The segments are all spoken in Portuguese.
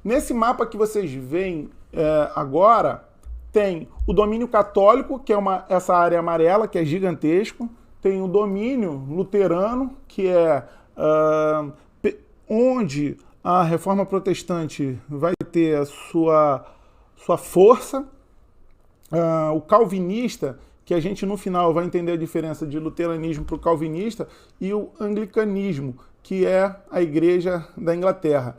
Nesse mapa que vocês veem agora, tem o domínio católico, que é essa área amarela, que é gigantesco. Tem o domínio luterano, que é onde a reforma protestante vai ter a sua força. O calvinista, que a gente no final vai entender a diferença de luteranismo para o calvinista, e o anglicanismo, que é a igreja da Inglaterra.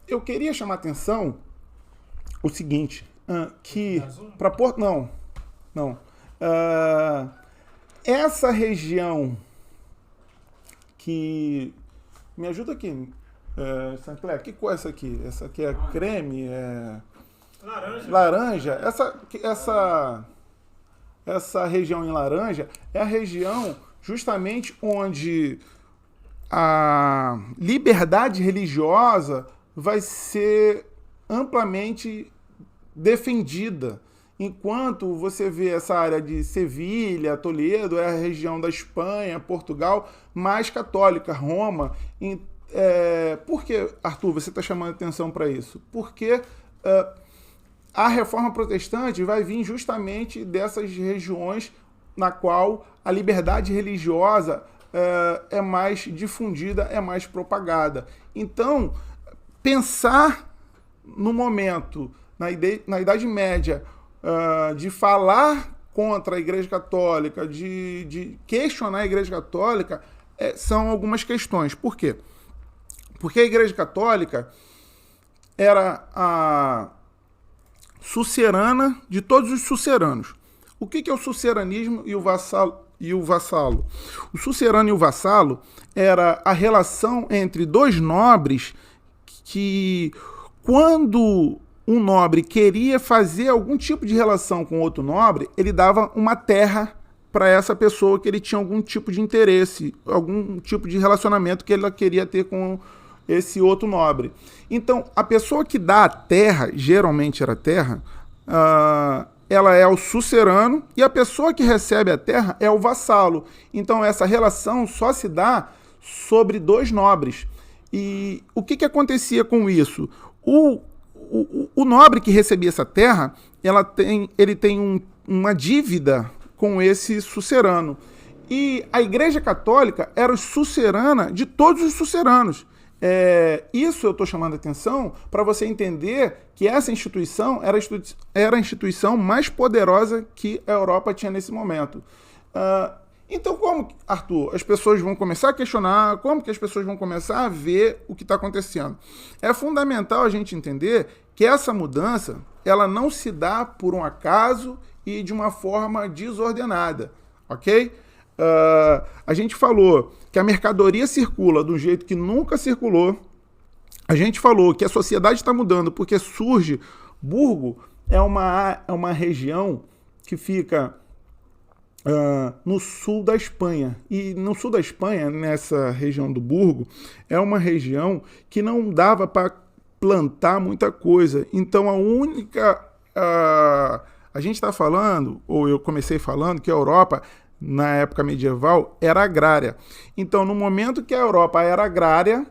Eu queria chamar a atenção o seguinte, que para Porto... Não. Essa região que... Me ajuda aqui, Sancler, que cor é essa aqui? Essa aqui é creme? Laranja. Essa região em laranja é a região justamente onde a liberdade religiosa vai ser amplamente defendida. Enquanto você vê essa área de Sevilha, Toledo, é a região da Espanha, Portugal, mais católica, Roma. Por que, Arthur, você está chamando atenção para isso? Porque a reforma protestante vai vir justamente dessas regiões na qual a liberdade religiosa é mais difundida, é mais propagada. Então, pensar no momento, na Idade Média, de falar contra a Igreja Católica, de questionar a Igreja Católica, são algumas questões. Por quê? Porque a Igreja Católica era a sucerana de todos os suceranos. O que é o suceranismo e o vassalo? O sucerano e o vassalo era a relação entre dois nobres que, quando um nobre queria fazer algum tipo de relação com outro nobre, ele dava uma terra para essa pessoa que ele tinha algum tipo de interesse, algum tipo de relacionamento que ele queria ter com esse outro nobre. Então, a pessoa que dá a terra, geralmente era a terra, ela é o sucerano, e a pessoa que recebe a terra é o vassalo. Então, essa relação só se dá sobre dois nobres. E o que acontecia com isso? O nobre que recebia essa terra, ele tem uma dívida com esse sucerano. E a Igreja Católica era sucerana de todos os suceranos. Isso eu estou chamando a atenção para você entender que essa instituição era a instituição mais poderosa que a Europa tinha nesse momento. Então, como, Arthur, as pessoas vão começar a questionar, como que as pessoas vão começar a ver o que está acontecendo? É fundamental a gente entender que essa mudança, ela não se dá por um acaso e de uma forma desordenada, ok? A gente falou que a mercadoria circula de um jeito que nunca circulou. A gente falou que a sociedade está mudando porque surge... Burgo é uma região que fica no sul da Espanha. E no sul da Espanha, nessa região do Burgo, é uma região que não dava para plantar muita coisa. Então, a única... a gente está falando, ou eu comecei falando, que a Europa, na época medieval, era agrária. Então, no momento que a Europa era agrária,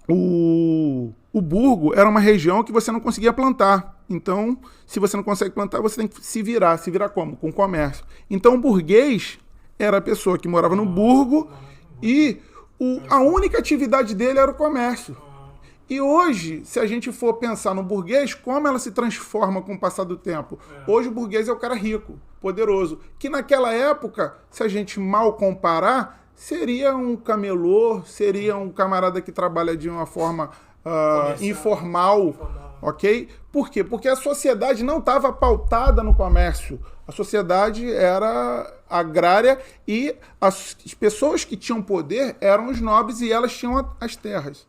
o Burgo era uma região que você não conseguia plantar. Então, se você não consegue plantar, você tem que se virar. Se virar como? Com comércio. Então, o burguês era a pessoa que morava no Burgo e a única atividade dele era o comércio. E hoje, se a gente for pensar no burguês, como ela se transforma com o passar do tempo? Hoje o burguês é o cara rico, poderoso, que naquela época, se a gente mal comparar, seria um camelô, seria um camarada que trabalha de uma forma informal, ok? Por quê? Porque a sociedade não estava pautada no comércio. A sociedade era agrária e as pessoas que tinham poder eram os nobres e elas tinham as terras.